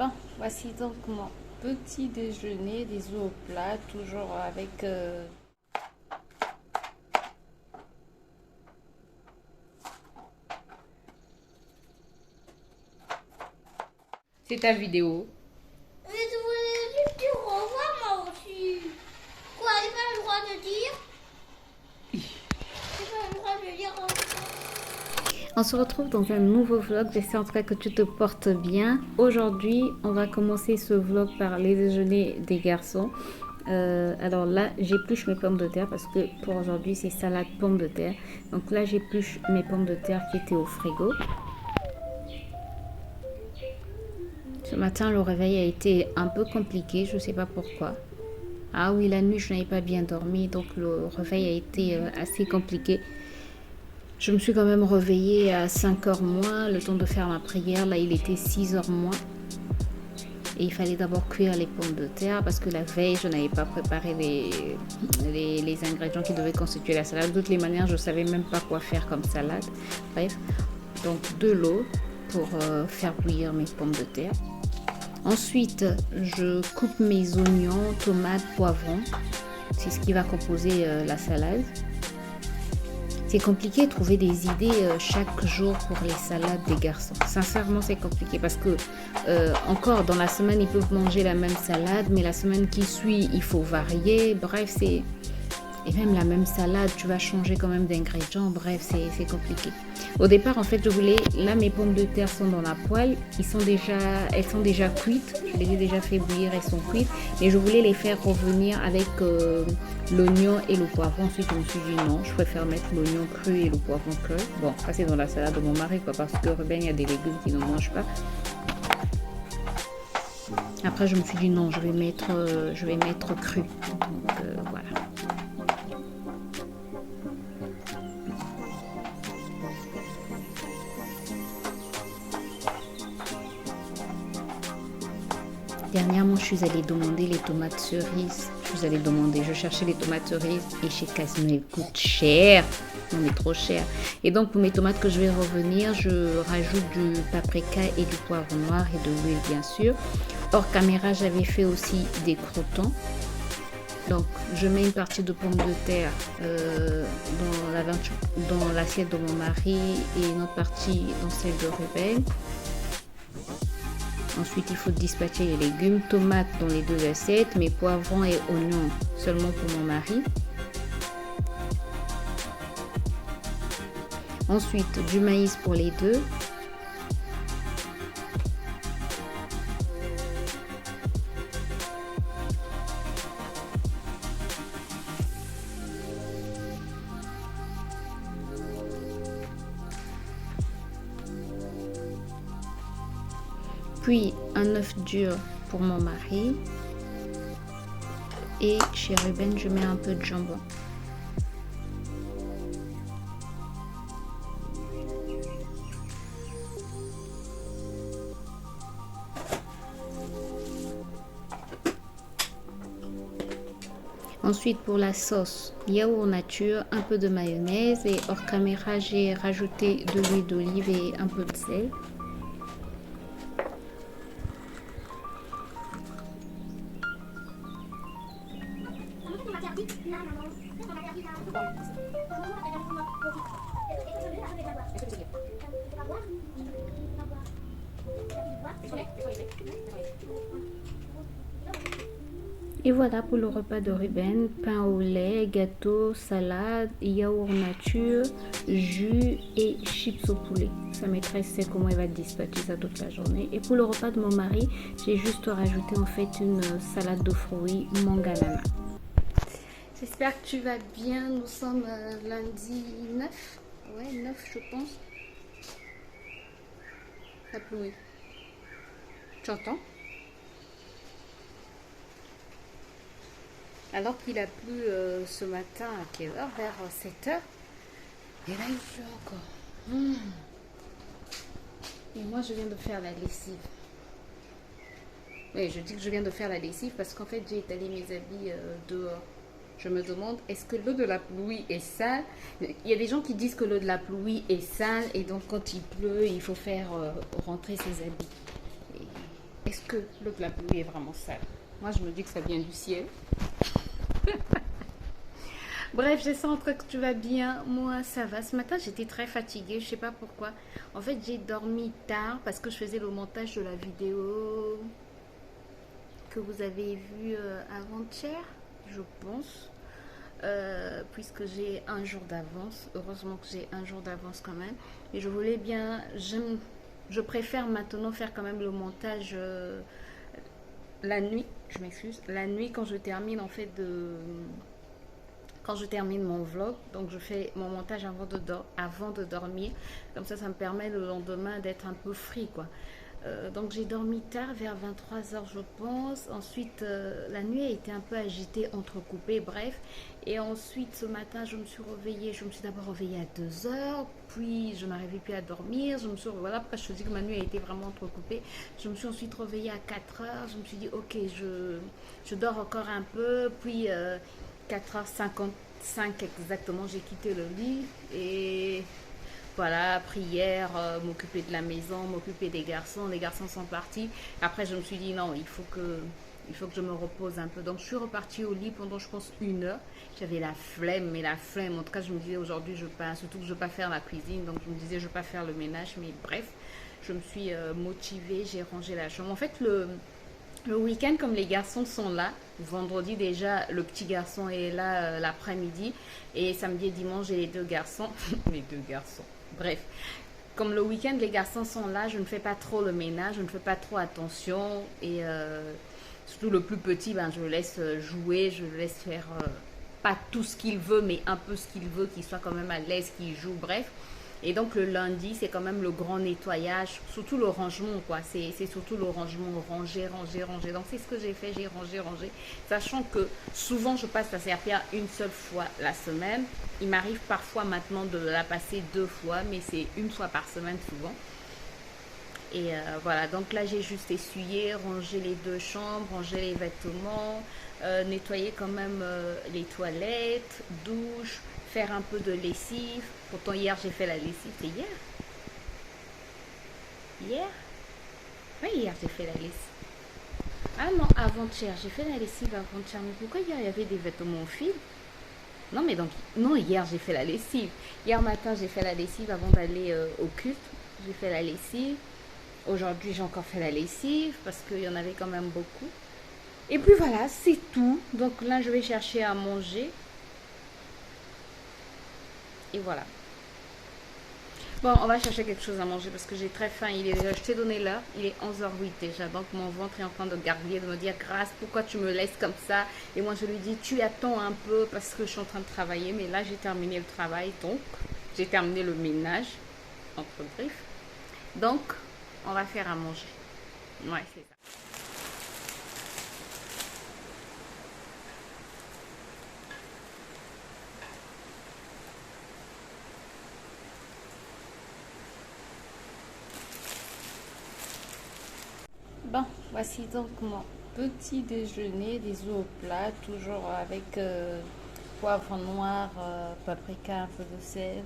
Bon, voici donc mon petit déjeuner, des œufs au plat, toujours avec... C'est ta vidéo. Mais je voulais juste dire au revoir, moi aussi. Quoi, j'ai pas le droit de dire? J'ai pas le droit de dire au revoir. On se retrouve dans un nouveau vlog, j'espère en tout cas que tu te portes bien. Aujourd'hui, on va commencer ce vlog par les déjeuners des garçons. Alors là, j'épluche mes pommes de terre parce que pour aujourd'hui, c'est salade pommes de terre. Donc là, j'épluche mes pommes de terre qui étaient au frigo. Ce matin, le réveil a été un peu compliqué, je ne sais pas pourquoi. Ah oui, la nuit, je n'avais pas bien dormi, donc le réveil a été assez compliqué. Je me suis quand même réveillée à 5 heures moins, le temps de faire ma prière. Là, il était 6 heures moins. Et il fallait d'abord cuire les pommes de terre parce que la veille, je n'avais pas préparé les ingrédients qui devaient constituer la salade. De toutes les manières, je ne savais même pas quoi faire comme salade. Bref, donc de l'eau pour faire bouillir mes pommes de terre. Ensuite, je coupe mes oignons, tomates, poivrons. C'est ce qui va composer la salade. C'est compliqué de trouver des idées chaque jour pour les salades des garçons. Sincèrement, c'est compliqué parce que encore dans la semaine, ils peuvent manger la même salade, mais la semaine qui suit, il faut varier. Bref, c'est... Et même la même salade, tu vas changer quand même d'ingrédients. Bref, c'est compliqué. Au départ, en fait, je voulais... Là, mes pommes de terre sont dans la poêle. Elles sont déjà cuites. Je les ai déjà fait bouillir, elles sont cuites. Mais je voulais les faire revenir avec l'oignon et le poivron. Ensuite, je me suis dit non, je préfère mettre l'oignon cru et le poivron cru. Bon, ça, c'est dans la salade de mon mari, quoi, parce que Ruben, il y a des légumes qu'il ne mange pas. Après, je me suis dit non, je vais mettre cru. Donc, voilà. Dernièrement, je suis allée demander les tomates cerises. Je cherchais les tomates cerises et chez Casino, elles coûtent cher. On est trop cher. Et donc, pour mes tomates que je vais revenir, je rajoute du paprika et du poivre noir et de l'huile, bien sûr. Hors caméra, j'avais fait aussi des croûtons. Donc, je mets une partie de pommes de terre dans l'assiette de mon mari et une autre partie dans celle de Ruben. Ensuite, il faut dispatcher les légumes, tomates dans les deux assiettes, mais poivrons et oignons seulement pour mon mari. Ensuite, du maïs pour les deux. Puis un œuf dur pour mon mari. Et chez Ruben, je mets un peu de jambon. Ensuite, pour la sauce, yaourt nature, un peu de mayonnaise et hors caméra, j'ai rajouté de l'huile d'olive et un peu de sel. Et voilà pour le repas de Ruben, pain au lait, gâteau, salade, yaourt nature, jus et chips au poulet. Sa maîtresse sait comment elle va dispatcher ça toute la journée. Et pour le repas de mon mari, j'ai juste rajouté en fait une salade de fruits manganana. J'espère que tu vas bien. Nous sommes lundi 9. Ouais, 9 je pense. La pluie. Tu entends? Alors qu'il a plu ce matin, à quelle heure? Vers 7 heures. Et là, il pleut encore. Et moi, je viens de faire la lessive. Oui, je dis que je viens de faire la lessive parce qu'en fait, j'ai étalé mes habits dehors. Je me demande, est-ce que l'eau de la pluie est sale? Il y a des gens qui disent que l'eau de la pluie est sale et donc quand il pleut, il faut faire rentrer ses habits. est-ce que le clapet est vraiment sale? Moi, je me dis que ça vient du ciel. Bref, j'espère que tu vas bien. Moi, ça va. Ce matin, j'étais très fatiguée. Je sais pas pourquoi. En fait, j'ai dormi tard parce que je faisais le montage de la vidéo que vous avez vue avant-hier, je pense. Puisque j'ai un jour d'avance. Heureusement que j'ai un jour d'avance quand même. Et je voulais bien... Je préfère maintenant faire quand même le montage la nuit. Je m'excuse. La nuit quand je termine en fait quand je termine mon vlog, donc je fais mon montage avant de dormir. Comme ça me permet le lendemain d'être un peu free, quoi. Donc j'ai dormi tard, vers 23h je pense. Ensuite, la nuit a été un peu agitée, entrecoupée, bref. Et ensuite, ce matin, je me suis réveillée. Je me suis d'abord réveillée à 2h, puis je n'arrivais plus à dormir. Voilà pourquoi je te dis que ma nuit a été vraiment entrecoupée. Je me suis ensuite réveillée à 4h. Je me suis dit, ok, je dors encore un peu. Puis 4h55 exactement, j'ai quitté le lit. Et voilà, prière, m'occuper de la maison, m'occuper des garçons. Les garçons sont partis. Après, je me suis dit, non, il faut que je me repose un peu. Donc, je suis repartie au lit pendant, je pense, 1 heure. J'avais la flemme, mais la flemme. En tout cas, je me disais, aujourd'hui, surtout que je ne veux pas faire la cuisine. Donc, je me disais, je ne veux pas faire le ménage. Mais bref, je me suis motivée. J'ai rangé la chambre. En fait, le week-end, comme les garçons sont là, vendredi déjà, le petit garçon est là l'après-midi. Et samedi et dimanche, j'ai les 2 garçons. Les 2 garçons. Bref, comme le week-end, les garçons sont là, je ne fais pas trop le ménage, je ne fais pas trop attention. Et surtout le plus petit, je le laisse jouer, je le laisse faire pas tout ce qu'il veut, mais un peu ce qu'il veut, qu'il soit quand même à l'aise, qu'il joue, bref. Et donc le lundi, c'est quand même le grand nettoyage, surtout le rangement, quoi. C'est surtout le rangement, ranger. Donc c'est ce que j'ai fait, j'ai rangé. Sachant que souvent je passe la serpillère une seule fois la semaine. Il m'arrive parfois maintenant de la passer 2 fois, mais c'est 1 fois par semaine souvent. Et voilà, donc là j'ai juste essuyé, rangé les 2 chambres, rangé les vêtements, nettoyer quand même les toilettes, douche, faire un peu de lessive. Pourtant hier j'ai fait la lessive. C'est hier? Hier? Oui, hier j'ai fait la lessive. Ah non, avant-hier. J'ai fait la lessive avant-hier. Mais pourquoi hier il y avait des vêtements au fil? Non, mais donc, non, hier j'ai fait la lessive. Hier matin j'ai fait la lessive avant d'aller au culte. J'ai fait la lessive. Aujourd'hui j'ai encore fait la lessive parce qu'il y en avait quand même beaucoup. Et puis voilà, c'est tout. Donc là je vais chercher à manger. Et voilà. Bon, on va chercher quelque chose à manger parce que j'ai très faim. Je t'ai donné l'heure, il est 11h08 déjà. Donc mon ventre est en train de gargouiller, de me dire, Grâce, pourquoi tu me laisses comme ça? Et moi je lui dis, tu attends un peu parce que je suis en train de travailler. Mais là j'ai terminé le travail, donc j'ai terminé le ménage, entre griffes. Donc on va faire à manger. Ouais, c'est ça. Bon, voici donc mon petit déjeuner, des œufs au plat, toujours avec poivre noir, paprika, un peu de sel,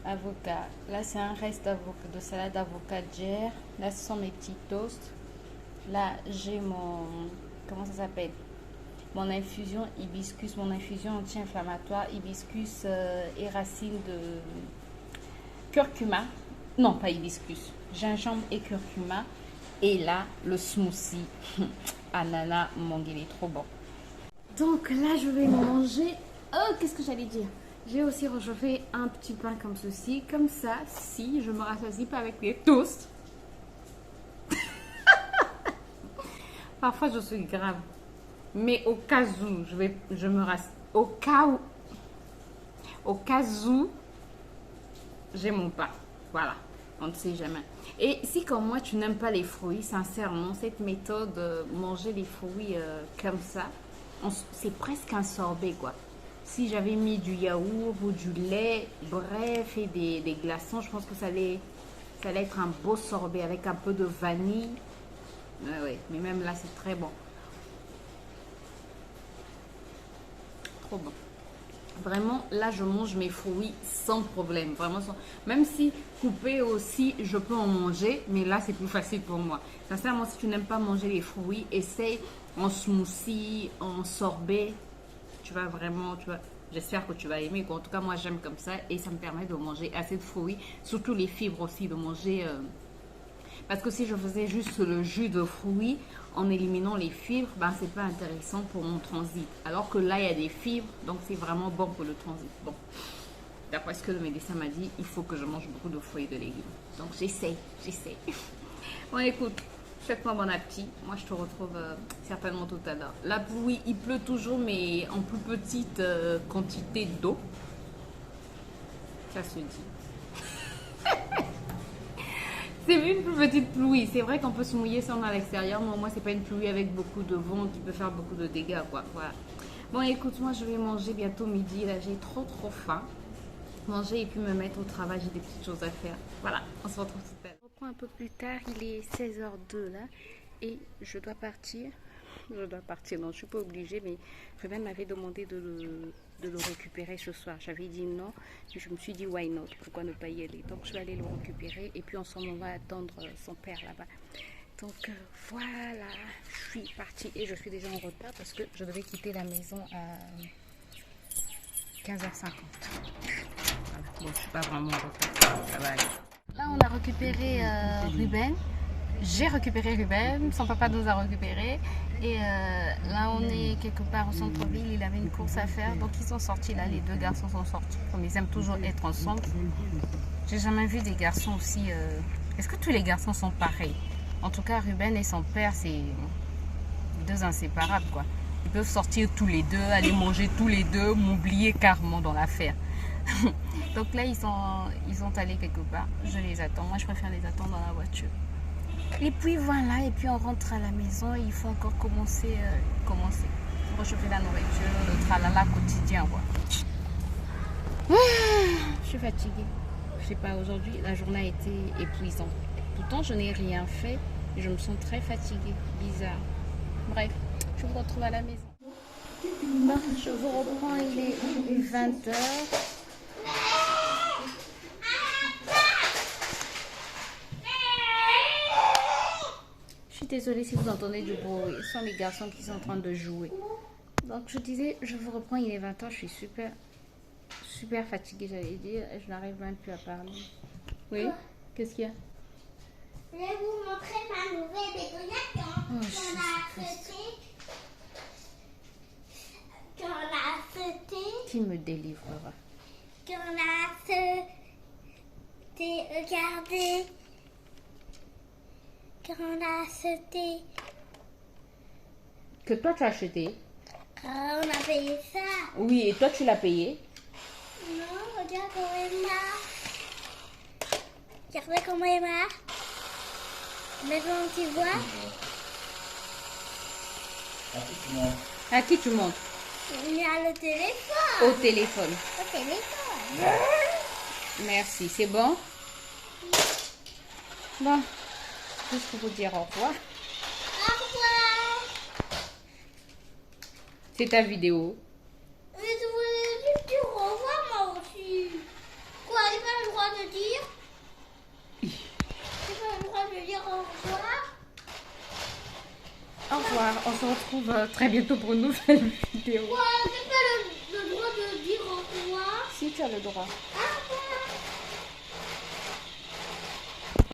avocat. Là, c'est un reste de salade d'avocat Jer. Là, ce sont mes petits toasts. Là, j'ai mon... Comment ça s'appelle? Mon infusion hibiscus, mon infusion anti-inflammatoire hibiscus et racines de curcuma. Non, pas hibiscus. Gingembre et curcuma. Et là, le smoothie ananas mangue, il est trop bon. Donc là, je vais manger. Oh, qu'est-ce que j'allais dire? J'ai aussi réchauffé un petit pain comme ceci. Comme ça, si je me rassasie pas avec les toasts. Parfois, je suis grave. Mais au cas où, je me rassasie. Au cas où, j'ai mon pain. Voilà. On ne sait jamais. Et si comme moi tu n'aimes pas les fruits, sincèrement, cette méthode de manger les fruits comme ça, c'est presque un sorbet, quoi. Si j'avais mis du yaourt ou du lait, bref, et des glaçons, je pense que ça allait être un beau sorbet avec un peu de vanille. Ouais, mais même là c'est très bon. Trop bon. Vraiment, là, je mange mes fruits sans problème. Vraiment, même si coupé aussi, je peux en manger. Mais là, c'est plus facile pour moi. Sincèrement, si tu n'aimes pas manger les fruits, essaye en smoothie, en sorbet. Tu vas vraiment, j'espère que tu vas aimer. En tout cas, moi, j'aime comme ça. Et ça me permet de manger assez de fruits. Surtout les fibres aussi, de manger... Parce que si je faisais juste le jus de fruits en éliminant les fibres, ben c'est pas intéressant pour mon transit. Alors que là, il y a des fibres, donc c'est vraiment bon pour le transit. Bon, d'après ce que le médecin m'a dit, il faut que je mange beaucoup de fruits et de légumes. Donc j'essaie. Bon, écoute, faites-moi bon appétit. Moi, je te retrouve certainement tout à l'heure. Là, oui, il pleut toujours, mais en plus petite quantité d'eau. Ça se dit. C'est une plus petite pluie. C'est vrai qu'on peut se mouiller si on est à l'extérieur, mais moi, c'est pas une pluie avec beaucoup de vent qui peut faire beaucoup de dégâts, quoi. Voilà. Bon, écoute, moi, je vais manger bientôt midi. Là, j'ai trop faim. Manger et puis me mettre au travail. J'ai des petites choses à faire. Voilà, on se retrouve tout à l'heure. On reprend un peu plus tard. Il est 16h02 là. Et je dois partir. Non, je suis pas obligée, mais Ruben m'avait demandé de le récupérer ce soir. J'avais dit non, mais je me suis dit why not, pourquoi ne pas y aller. Donc je vais aller le récupérer et puis ensemble on va attendre son père là-bas. Donc voilà, je suis partie et je suis déjà en retard parce que je devais quitter la maison à 15h50. Voilà. Bon, je suis pas vraiment en retard, ça va aller. Là on a récupéré Ruben. J'ai récupéré Ruben, son papa nous a récupéré et là on est quelque part au centre-ville, il avait une course à faire, donc ils sont sortis là, les deux garçons sont sortis, comme ils aiment toujours être ensemble. J'ai jamais vu des garçons aussi, est-ce que tous les garçons sont pareils? En tout cas Ruben et son père c'est deux inséparables quoi, ils peuvent sortir tous les deux, aller manger tous les deux, m'oublier carrément dans l'affaire. Donc là ils sont allés quelque part, je les attends, moi je préfère les attendre dans la voiture. Et puis voilà, et puis on rentre à la maison et il faut encore commencer. Réchauffer la nourriture, le tralala quotidien. Quoi. Je suis fatiguée. Je sais pas, aujourd'hui, la journée a été épuisante. Pourtant, je n'ai rien fait et je me sens très fatiguée. Bizarre. Bref, je vous retrouve à la maison. Bon, je vous reprends, il est 20h. Désolée si vous entendez du bruit, ce sont les garçons qui sont en train de jouer. Donc je disais, je vous reprends, il est 20h, je suis super fatiguée, j'allais dire, et je n'arrive même plus à parler. Oui? Qu'est-ce qu'il y a? Je vais vous montrer ma nouvelle décoration qu'on a acheté. Qui me délivrera? Qu'on a acheté, regardez. Qu'on a acheté. Que toi tu as acheté? On a payé ça. Oui, et toi tu l'as payé? Non, regarde comment il marche. Regardez comment il marche. Maintenant tu vois. À qui tu montres? Il y a le téléphone. Au téléphone. Au téléphone. Merci, c'est bon? Bon. Juste pour vous dire au revoir. Au revoir. C'est ta vidéo. Mais je voulais dire au revoir moi aussi. Quoi, j'ai pas le droit de dire? J'ai pas le droit de dire au revoir? Au revoir. On se retrouve très bientôt pour une nouvelle vidéo. Quoi, j'ai pas le droit de dire au revoir? Si tu as le droit. Ah,